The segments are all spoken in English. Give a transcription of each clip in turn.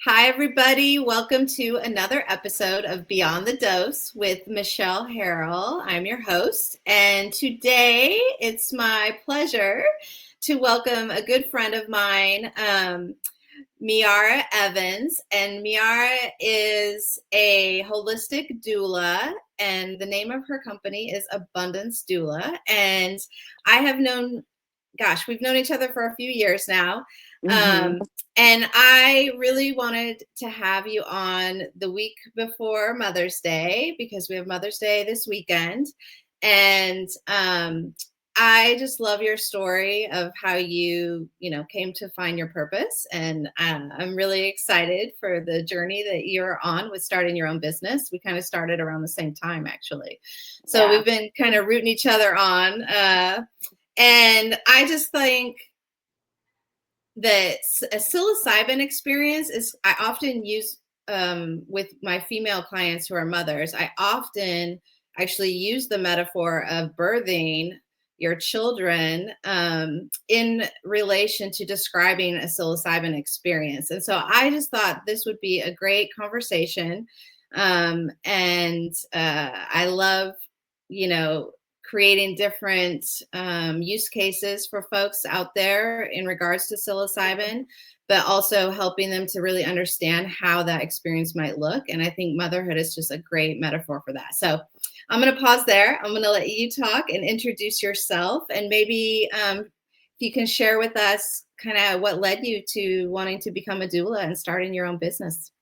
Hi, everybody. Welcome to another episode of Beyond the Dose with Michelle Harrell. I'm your host, and today it's my pleasure to welcome a good friend of mine, Miara Evans. And Miara is a holistic doula, and the name of her company is Abundance Doula. And I have we've known each other for a few years now. Mhm. And I really wanted to have you on the week before Mother's Day because we have Mother's Day this weekend. And I just love your story of how you came to find your purpose. And I'm really excited for the journey that you're on with starting your own business. We kind of started around the same time, actually. So Yeah. we've been kind of rooting each other on. And I just think that a psilocybin experience is, I often use with my female clients who are mothers, I often actually use the metaphor of birthing your children in relation to describing a psilocybin experience. And so I just thought this would be a great conversation. And I love, you know, creating different use cases for folks out there in regards to psilocybin, but also helping them to really understand how that experience might look. And I think motherhood is just a great metaphor for that. So I'm going to pause there. I'm going to let you talk and introduce yourself, and maybe if you can share with us kind of what led you to wanting to become a doula and starting your own business.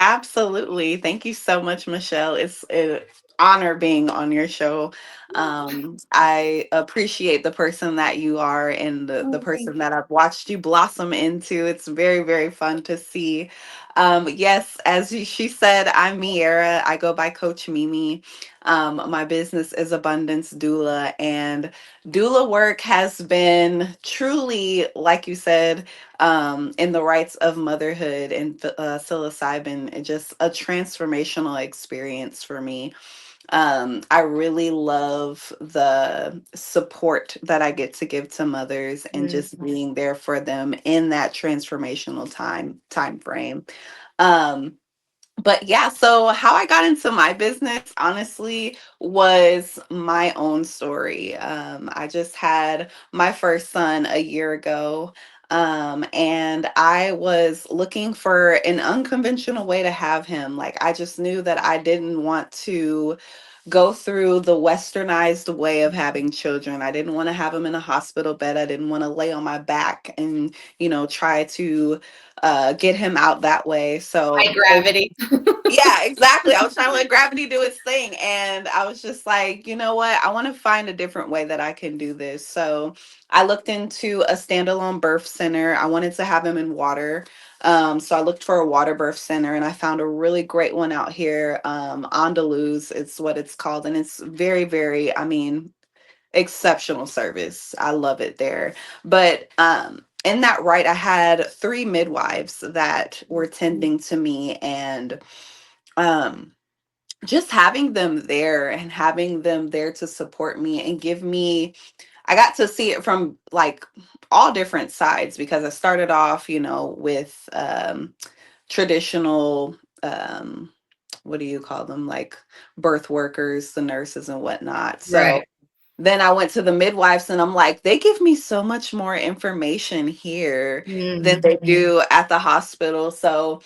Absolutely. Thank you so much, Michelle. It's an honor being on your show. I appreciate the person that you are and the Oh, thank person you. that I've watched you blossom into. It's very, very fun to see. Yes, she said, I'm Miara. I go by Coach Mimi. My business is Abundance Doula, and doula work has been truly, like you said, in the rites of motherhood and psilocybin, just a transformational experience for me. I really love the support that I get to give to mothers and Mm, just being there for them in that transformational time frame. Um, but yeah, so how I got into my business, honestly, was my own story. I just had my first son a year ago. And I was looking for an unconventional way to have him. Like, I just knew that I didn't want to go through the westernized way of having children. I didn't want to have them in a hospital bed. I didn't want to lay on my back and, try to get him out that way. by So, gravity. yeah, exactly. I was trying to let gravity do its thing. And I was just like, you know what? I want to find a different way that I can do this. So I looked into a standalone birth center. I wanted to have him in water. So I looked for a water birth center and I found a really great one out here. Andaluz, it's what it's called. And it's very, very, exceptional service. I love it there. But in that right, I had three midwives that were tending to me, and um just having them there and having them there to support me and give me, I got to see it from like all different sides, because I started off, with traditional, what do you call them, like birth workers, the nurses and whatnot. So Right. then I went to the midwives and I'm like, they give me so much more information here than Mm-hmm. they do at the hospital. So,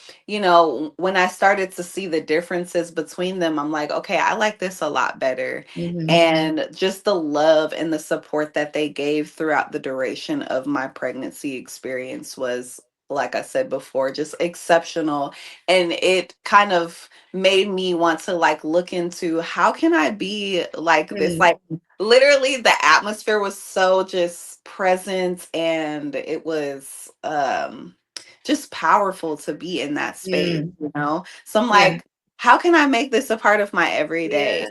when I started to see the differences between them, I'm like, okay, I like this a lot better. Mm-hmm. And just the love and the support that they gave throughout the duration of my pregnancy experience was, like I said before, just exceptional. And it kind of made me want to like look into, how can I be like this? Mm, Like, literally the atmosphere was so just present, and it was just powerful to be in that space, mm, so I'm yeah. like, how can I make this a part of my Yeah. everyday?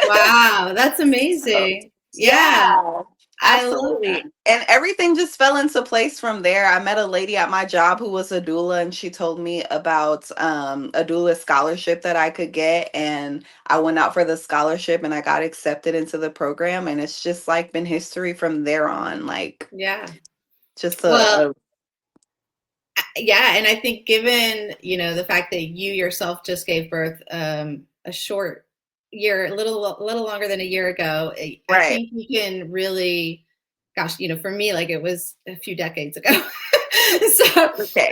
Wow, that's So, amazing. Yeah, yeah, I love that. absolutely. And everything just fell into place from there. I met a lady at my job who was a doula, and she told me about a doula scholarship that I could get. And I went out for the scholarship and I got accepted into the program. And it's just like been history from there on. Like, Yeah. just Well, Yeah, and I think given, the fact that you yourself just gave birth a short year, a little longer than a year ago, I Right. think you can really, gosh, for me, like it was a few decades ago. so, Okay.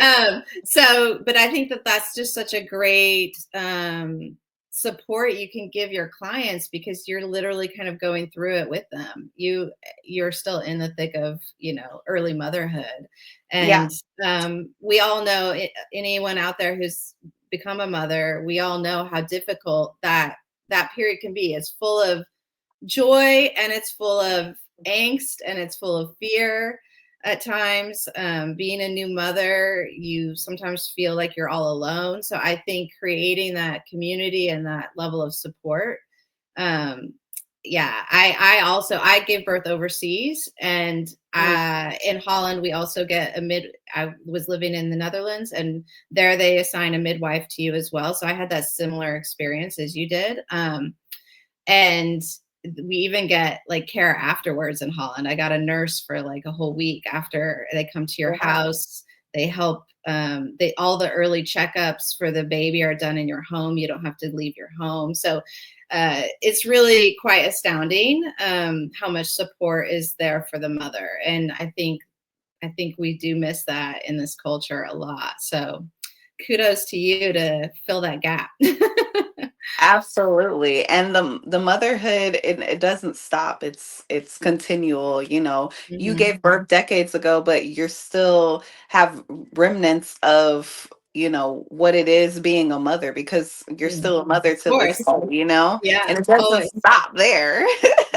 but I think that that's just such a great support you can give your clients, because you're literally kind of going through it with them. You're still in the thick of, early motherhood. Yeah. And we all know anyone out there who's become a mother, we all know how difficult that period can be. It's full of joy, and it's full of angst, and it's full of fear at times. Being a new mother, you sometimes feel like you're all alone. So I think creating that community and that level of support. um, yeah, I gave birth overseas, and Mm. in Holland we also get I was living in the Netherlands, and there they assign a midwife to you as well. So I had that similar experience as you did. And we even get like care afterwards in Holland. I got a nurse for like a whole week after they come to your Wow. house. They help. They all the early checkups for the baby are done in your home. You don't have to leave your home. So it's really quite astounding how much support is there for the mother. And I think we do miss that in this culture a lot. So kudos to you to fill that gap. Absolutely. And the motherhood, it doesn't stop. It's continual. You Mhm. gave birth decades ago, but you're still have remnants of, what it is being a mother, because you're Mm. still a mother Of to this course. day. Yeah, And it doesn't always. stop there.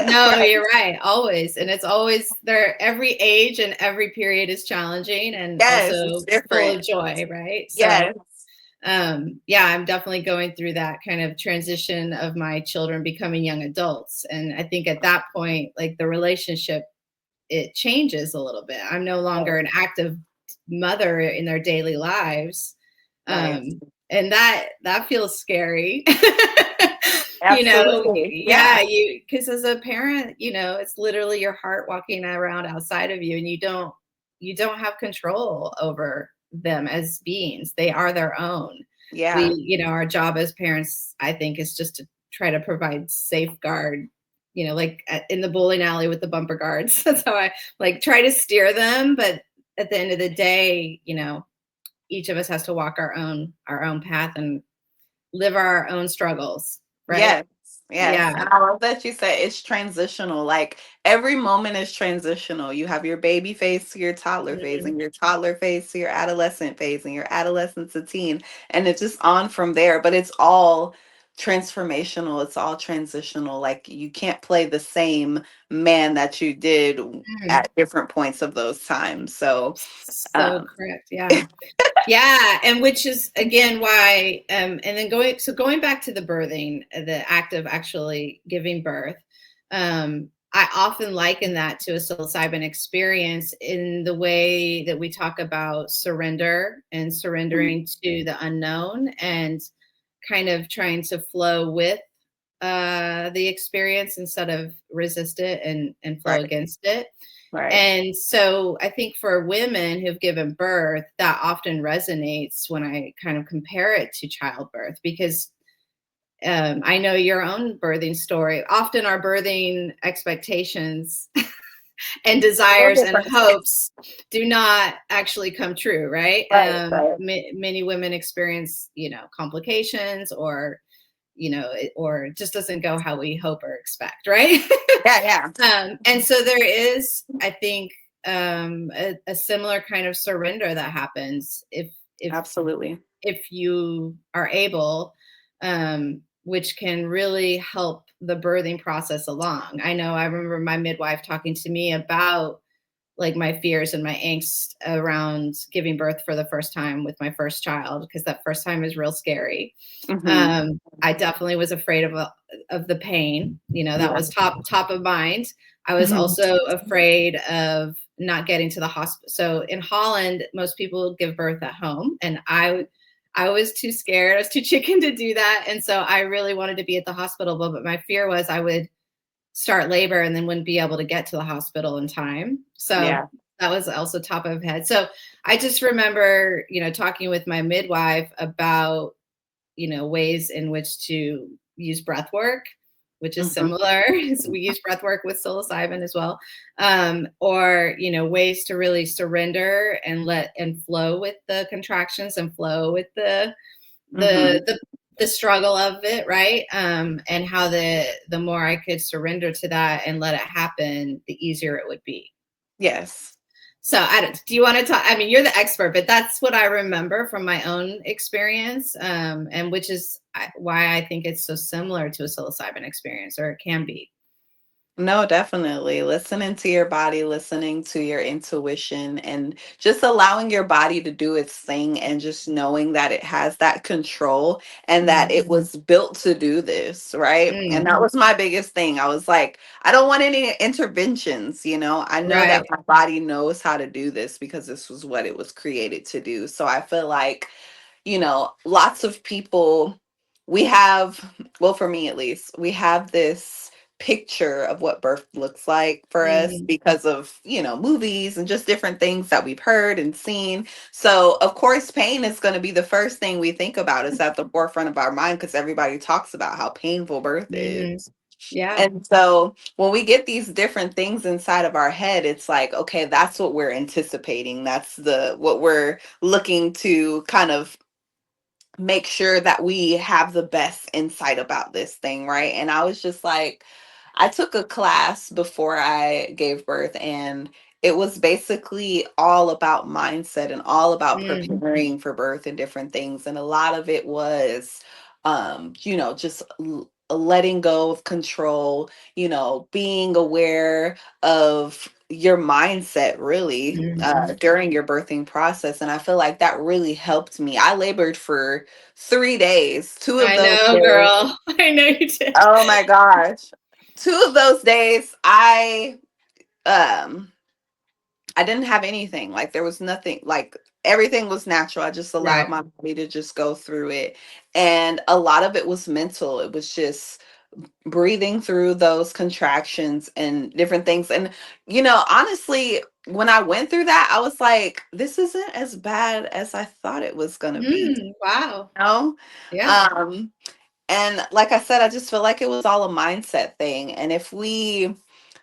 No, Right. you're right. Always. And it's always there. Every age and every period is challenging and Yes, it's also full different. of joy, right? So, Yes. yeah, I'm definitely going through that kind of transition of my children becoming young adults. And I think at that point, like the relationship, it changes a little bit. I'm no longer an active mother in their daily lives. Right. And that feels scary. Absolutely. Yeah, Yeah. because as a parent, it's literally your heart walking around outside of you, and you don't have control over them as beings. They are their own. Yeah. Our job as parents, I think, is just to try to provide safeguard, like in the bowling alley with the bumper guards. That's how I like try to steer them. But at the end of the day, each of us has to walk our own path and live our own struggles, right? Yes, yes. Yeah. And I love that you said it's transitional. Like every moment is transitional. You have your baby phase to your toddler phase, Mhm. and your toddler phase to your adolescent phase, and your adolescent to teen. And it's just on from there. But it's all transformational. It's all transitional. Like you can't play the same man that you did Mm. at different points of those times. So, So um, correct. Yeah. Yeah, and which is again why, and then going back to the birthing, the act of actually giving birth. I often liken that to a psilocybin experience in the way that we talk about surrender and mm, surrendering to the unknown, and kind of trying to flow with the experience instead of resist it and flow right, against it. right. And so I think for women who've given birth, that often resonates when I kind of compare it to childbirth, because I know your own birthing story. Often our birthing expectations and No desires and difference. hopes do not actually come true, right? Right, right. Many women experience, complications, or it just doesn't go how we hope or expect, right? Yeah, yeah. And so there is, I think, a similar kind of surrender that happens if Absolutely. if you are able, which can really help the birthing process along. I know I remember my midwife talking to me about like my fears and my angst around giving birth for the first time with my first child, because that first time is real scary. Hmm. I definitely was afraid of the pain. That Yeah. was top of mind. I was Mhm. also afraid of not getting to the hospital. So in Holland, most people give birth at home, and I was too scared. I was too chicken to do that, and so I really wanted to be at the hospital. But my fear was I would start labor and then wouldn't be able to get to the hospital in time. So Yeah. that was also top of head. So I just remember, talking with my midwife about, ways in which to use breath work, which is Mhm. similar. So we use breath work with psilocybin as well. Or, ways to really surrender and let and flow with the contractions and flow with the Mhm. the the struggle of it, right? And how the more I could surrender to that and let it happen, the easier it would be. Yes. So, do you want to talk? I mean, you're the expert, but that's what I remember from my own experience, and which is why I think it's so similar to a psilocybin experience, or it can be. No, definitely. Listening to your body, listening to your intuition, and just allowing your body to do its thing, and just knowing that it has that control and that Mm, it was built to do this, right? And mm, that was my biggest thing. I was like, I don't want any interventions, you know? I know that right. my body knows how to do this because this was what it was created to do. So I feel like, lots of people, we have, well, for me at least, we have this picture of what birth looks like for us Mm, because of, movies and just different things that we've heard and seen. So, of course, pain is going to be the first thing we think about. It's at the forefront of our mind because everybody talks about how painful birth is. mm, yeah. And so when we get these different things inside of our head, it's like, okay, that's what we're anticipating. That's the what we're looking to kind of make sure that we have the best insight about this thing, right? And I was just like, I took a class before I gave birth, and it was basically all about mindset and all about Mm, preparing for birth and different things. And a lot of it was, just letting go of control, being aware of your mindset really mm. during your birthing process. And I feel like that really helped me. I labored for 3 days. Two of I those know, days, girl. I know you did. oh my gosh. Two of those days, um I didn't have anything. Like there was nothing, like everything was natural. I just allowed Right. my body to just go through it. And a lot of it was mental. It was just breathing through those contractions and different things. And, honestly, when I went through that, I was like, this isn't as bad as I thought it was going to be. Wow. You know? Yeah. Um, and like I said, I just feel like it was all a mindset thing. And if we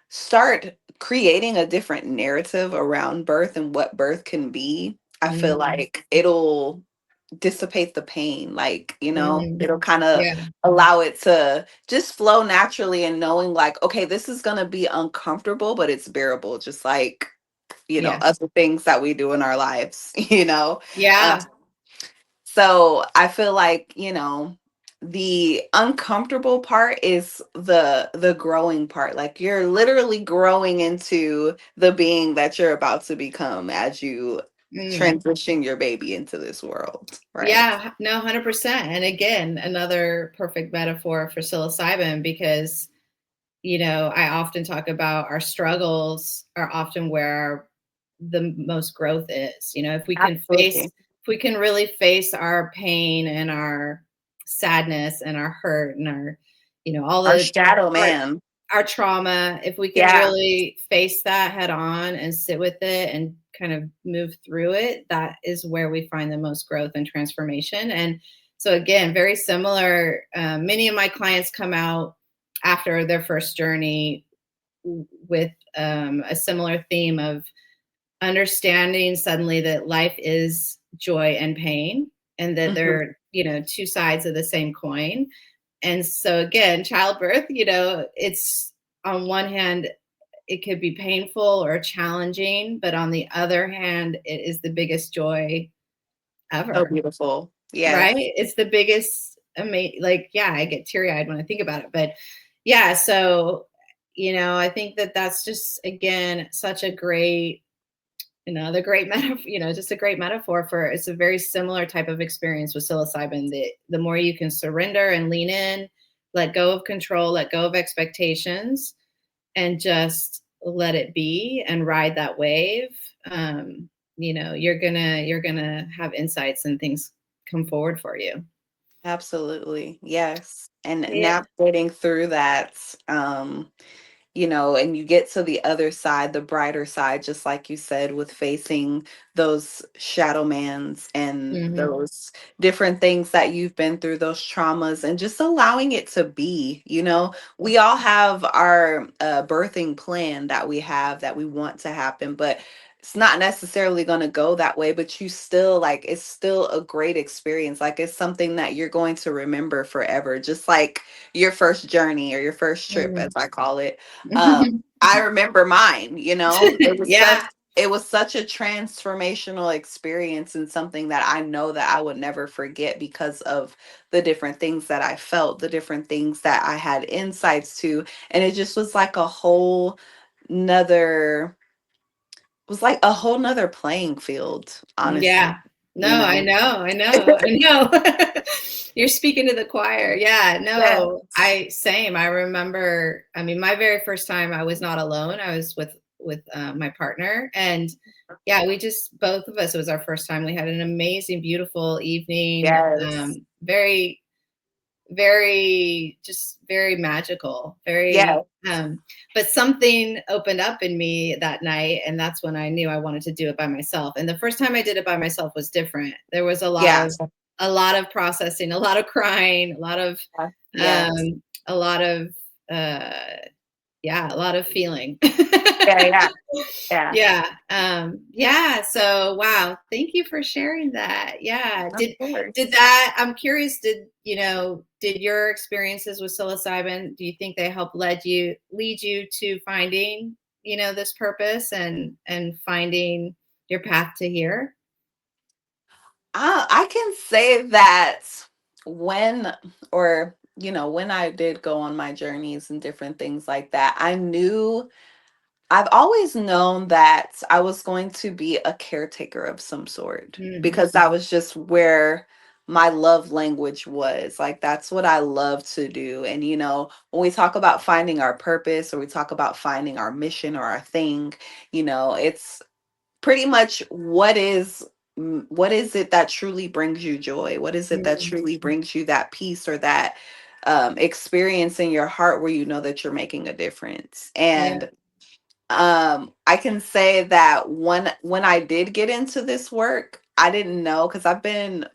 start creating a different narrative around birth and what birth can be, I feel Mm, like it'll dissipate the pain. Like, mm, it'll kind of yeah. allow it to just flow naturally, and knowing like, okay, this is going to be uncomfortable, but it's bearable, just like, Yeah. other things that we do in our lives, Uh, Yeah. so I feel like, the uncomfortable part is the growing part. Like you're literally growing into the being that you're about to become as you Mm. transition your baby into this world, right? Yeah, no, 100%. And again, another perfect metaphor for psilocybin because, I often talk about our struggles are often where the most growth is. Absolutely. If we can really face our pain and our sadness and our hurt and our, all Our the shadow part man. our trauma, if we can Yeah, really face that head on and sit with it and kind of move through it, that is where we find the most growth and transformation. And so, again, very similar. Many of my clients come out after their first journey with a similar theme of understanding suddenly that life is joy and pain and that mhm, they're, two sides of the same coin. And so again, childbirth, it's on one hand, it could be painful or challenging, but on the other hand, it is the biggest joy so ever, beautiful. right? Yes, It's the biggest, like, yeah, I get teary eyed when I think about it. But yeah, so, I think that that's just, again, such a great, the great metaphor, just a great metaphor for it's a very similar type of experience with psilocybin. The more you can surrender and lean in, let go of control, let go of expectations, and just let it be and ride that wave. You're gonna have insights and things come forward for you. absolutely. Yes. And Yeah. navigating through that, um, and you get to the other side, the brighter side, just like you said, with facing those shadow mans and Hmm. those different things that you've been through, those traumas, and just allowing it to be. We all have our birthing plan that we have that we want to happen, but it's not necessarily going to go that way. But you still, like, it's still a great experience. Like, it's something that you're going to remember forever, just like your first journey or your first trip, as I call it. I remember mine. It was such Yeah. it was such a transformational experience, and something that I know that I would never forget because of the different things that I felt, the different things that I had insights to. And it just was like nother a whole nother playing field, honestly. Yeah. No, you I know know. I know. I know. You're speaking to the choir. Yeah. yeah, No, same. I remember, I mean, my very first time I was not alone. I was with my partner, and yeah, we just, both of us, it was our first time. We had an amazing, beautiful evening. yes, Very, very, just very magical, yes, very, but something opened up in me that night, and that's when I knew I wanted to do it by myself. And the first time I did it by myself was different. There was yeah, a lot of processing, a lot of crying, yes, um a lot of uh yeah, a lot of feeling. yeah, yeah, yeah. Yeah. Yeah. So wow. Thank you for sharing that. Yeah. Of Did course. that, I'm curious, did your experiences with psilocybin, do you think they helped lead you to finding, this purpose and finding your path to here? I can say that when, when I did go on my journeys and different things like that, I've always known that I was going to be a caretaker of some sort, Mm, because that was just where my love language was. Like, that's what I love to do. And, when we talk about finding our purpose, or we talk about finding our mission or our thing, it's pretty much what is it that truly brings you joy? What is it that mm, truly brings you that peace, or that experience in your heart where you know that you're making a difference? yeah. And I can say that when I did get into this work, I didn't know, because I've been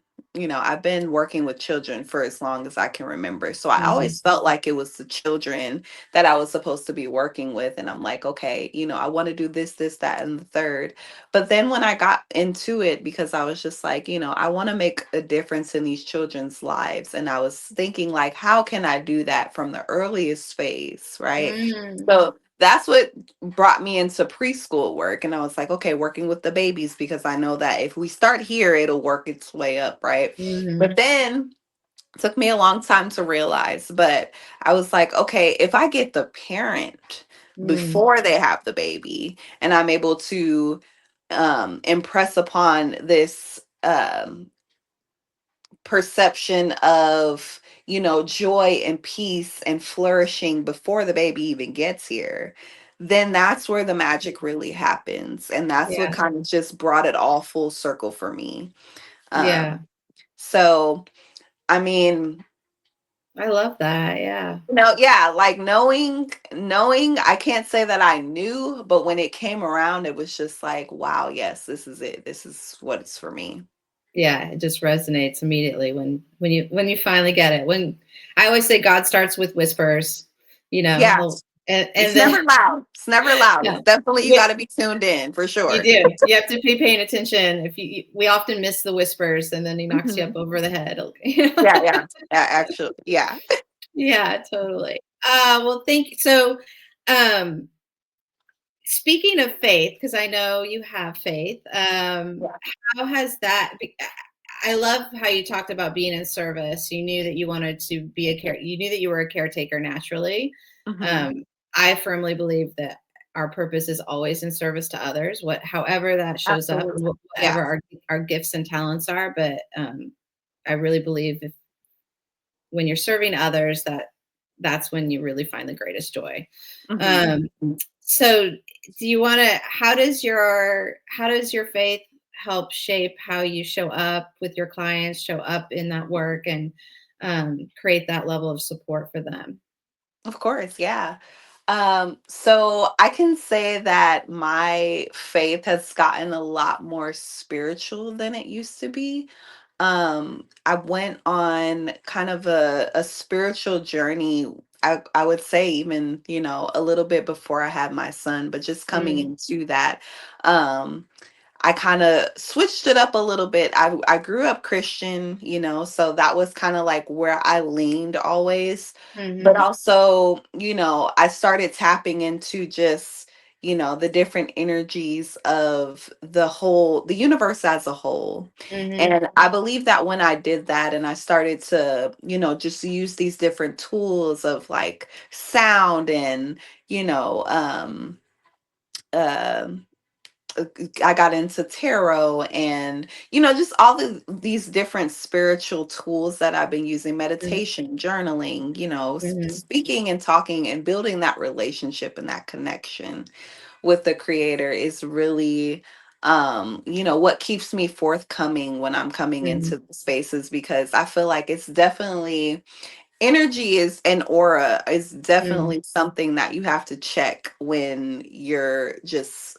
working with children for as long as I can remember. So I Hmm. always felt like it was the children that I was supposed to be working with. And I'm like, okay, I want to do this, that, and the third. But then when I got into it, because I was just like, I want to make a difference in these children's lives. And I was thinking, like, how can I do that from the earliest phase, right? Mm, So that's what brought me into preschool work. And I was like, okay, working with the babies, because I know that if we start here, it'll work its way up, right? hmm. But then it took me a long time to realize, but I was like, okay, if I get the parent Mm, before they have the baby, and I'm able to impress upon this perception of, joy and peace and flourishing before the baby even gets here, then that's where the magic really happens. And that's what yeah. kind of just brought it all full circle for me. Yeah. So I mean, I love that. Yeah. yeah, like, knowing, I can't say that I knew, but when it came around, it was just like, wow, yes, this is it, this is what it's for me. Yeah, it just resonates immediately when you finally get it. When I always say God starts with whispers, Yeah, and it's then never loud, it's never loud, yeah, it's definitely, you you, got to be tuned in for you sure. do. You have to be paying attention. If we often miss the whispers, and then he knocks you up Mhm. over the head. Yeah, yeah, yeah, actually, yeah. Yeah, totally. Well, thank you. So, um, speaking of faith, because I know you have faith, Yeah. how has that? I love how you talked about being in service. You knew that you wanted to be you knew that you were a caretaker naturally. Hmm. Um, I firmly believe that our purpose is always in service to others, however that shows up, Absolutely. whatever Yeah. our gifts and talents are. But I really believe when you're serving others, that's when you really find the greatest joy. Hmm. Um, so do you want to, how does your faith help shape how you show up with your clients, show up in that work, and create that level of support for them? Of course, yeah. So I can say that my faith has gotten a lot more spiritual than it used to be. I went on kind of a spiritual journey. I would say even, a little bit before I had my son, but just coming Mm, into that. Um, I kind of switched it up a little bit. I grew up Christian, so that was kind of like where I leaned always. But mhm, also, I started tapping into just, the different energies of the universe as a whole. mhm, And I believe that when I did that and I started to, just use these different tools of like sound and, you know, um I got into tarot and just all these different spiritual tools that I've been using, mhm, meditation, journaling, mhm, speaking and talking and building that relationship and that connection with the creator is really what keeps me forthcoming when I'm coming mhm, into the spaces, because I feel like it's definitely energy is an aura is mhm, definitely something that you have to check when you're just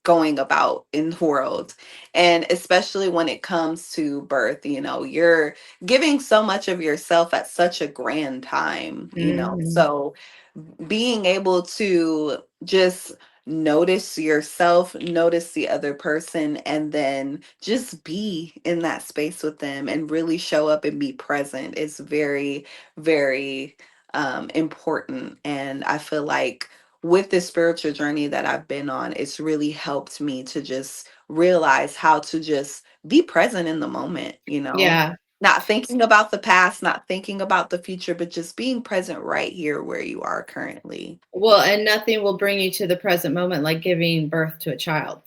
going about in the world. And especially when it comes to birth, you're giving so much of yourself at such a grand time, mhm. so being able to just notice yourself, notice the other person, and then just be in that space with them and really show up and be present is very, very important. And I feel like with this spiritual journey that I've been on, it's really helped me to just realize how to just be present in the moment, Yeah. not thinking about the past, not thinking about the future, but just being present right here where you are currently. Well, and nothing will bring you to the present moment like giving birth to a child.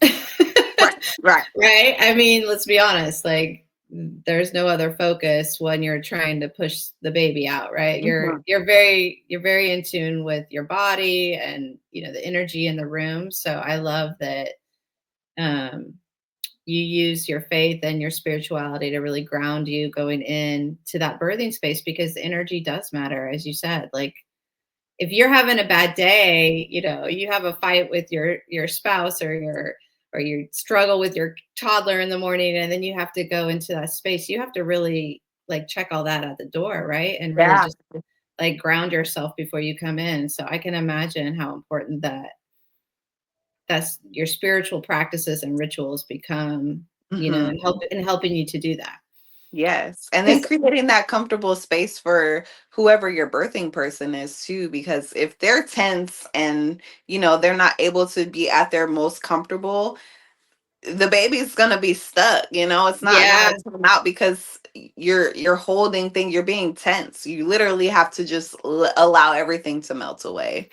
Right, right. Right? I mean, let's be honest, like there's no other focus when you're trying to push the baby out, right? You're Mhm. you're very you're very in tune with your body and, the energy in the room. So I love that um you use your faith and your spirituality to really ground you going in to that birthing space because the energy does matter, as you said. Like if you're having a bad day, you have a fight with your spouse or you struggle with your toddler in the morning and then you have to go into that space, you have to really like check all that at the door, right? And really Yeah. just like ground yourself before you come in. So I can imagine how important that's your spiritual practices and rituals become, and Mhm. helping you to do that. Yes. And then Because creating that comfortable space for whoever your birthing person is too, because if they're tense and, they're not able to be at their most comfortable, the baby's gonna be stuck. It's not yeah, gonna come out because you're holding things, you're being tense. You literally have to just allow everything to melt away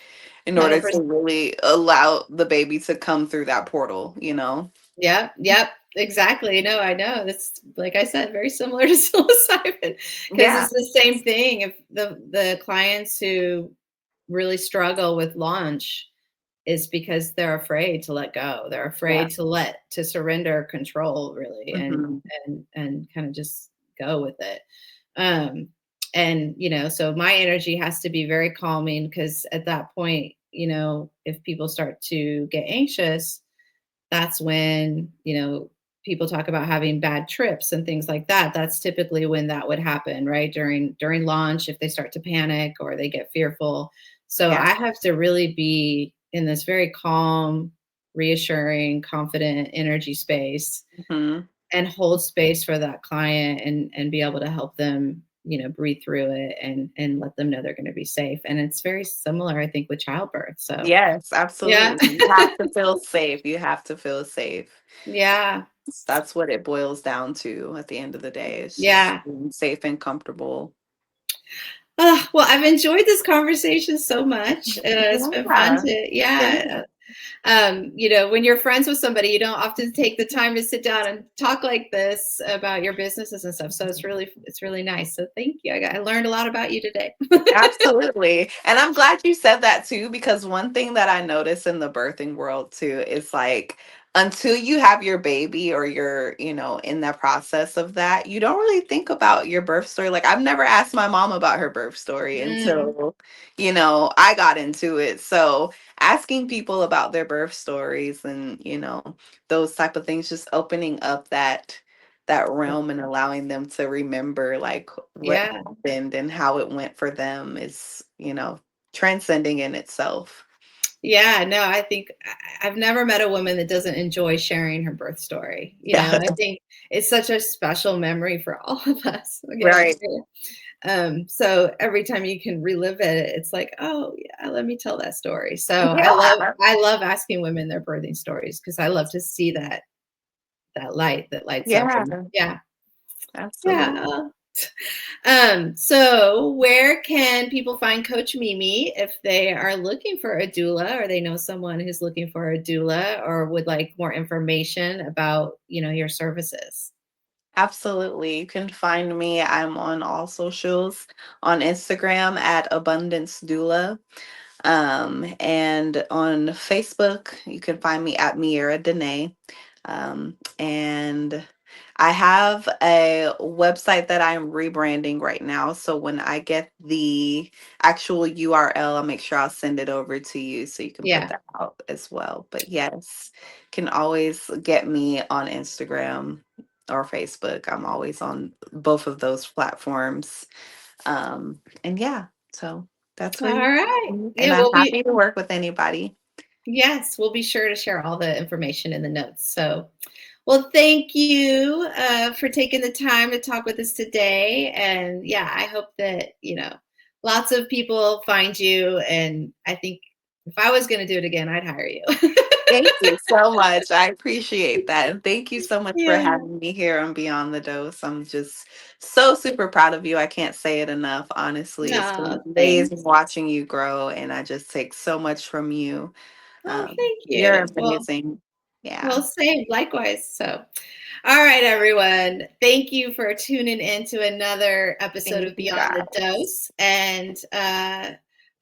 in order to 100%. really allow the baby to come through that portal. Yep, yep, exactly. No, I know. It's like I said, very similar to psilocybin because Yeah. it's the same thing. If the clients who really struggle with launch is because they're afraid to let go. They're Yeah. afraid to surrender control really Hmm. and kind of just go with it. Um and so my energy has to be very calming because at that point, if people start to get anxious, that's when, people talk about having bad trips and things like that. That's typically when that would happen, right? During launch, if they start to panic or they get fearful. So Yeah. I have to really be in this very calm, reassuring, confident energy space Hmm. and hold space for that client and be able to help them, breathe through it and let them know they're going to be safe. And it's very similar, I think, with childbirth. So Yes, yeah. absolutely. You have to feel safe. You have to feel safe. Yeah. That's what it boils down to at the end of the day. It's just Yeah. being safe and comfortable. Well, I've enjoyed this conversation so much. It's been fun Yeah. to, Yeah. yeah. When you're friends with somebody, you don't often take the time to sit down and talk like this about your businesses and stuff. So it's really nice. So thank you. I learned a lot about you today. Absolutely. And I'm glad you said that too, because one thing that I notice in the birthing world too is like until you have your baby or you're, in that process of that, you don't really think about your birth story. Like I've never asked my mom about her birth story Mm, until, I got into it. So asking people about their birth stories and, those type of things, just opening up that realm and allowing them to remember like what yeah. happened and how it went for them is, transcending in itself. Yeah, no, I think I've never met a woman that doesn't enjoy sharing her birth story. Yeah. I think it's such a special memory for all of us. Right. So every time you can relive it, it's like, oh yeah, let me tell that story. So Yeah. I love asking women their birthing stories because I love to see that light that lights up. Yeah. And yeah, Absolutely. yeah. So where can people find Coach Mimi if they are looking for a doula or they know someone who's looking for a doula or would like more information about, your services? Absolutely. You can find me. I'm on all socials on Instagram at Abundance Doula. And on Facebook, you can find me at Miara Danae. And I have a website that I'm rebranding right now. So when I get the actual URL, I'll make sure I'll send it over to you so you can put Yeah. that out as well. But yes, can always get me on Instagram or Facebook. I'm always on both of those platforms. And yeah, so that's All where you right. can, and Yeah, I'm happy to work with anybody. yes, we'll be sure to share all the information in the notes. So, well, thank you for taking the time to talk with us today. And yeah, I hope that, lots of people find you. And I think if I was going to do it again, I'd hire you. Thank you so much. I appreciate that. And thank you so much for Yeah. having me here on Beyond the Dose. I'm just so super proud of you. I can't say it enough. Honestly, it's been No, amazing thanks. watching you grow, and I just take so much from you. Oh, thank You're you. amazing. Yeah. Well, same, likewise. So, all right, everyone. Thank you for tuning in to another episode Thank of you Beyond the guys. Dose, and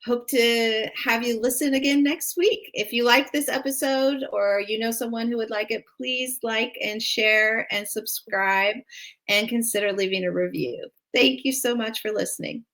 hope to have you listen again next week. If you like this episode or you know someone who would like it, please like and share and subscribe and consider leaving a review. Thank you so much for listening.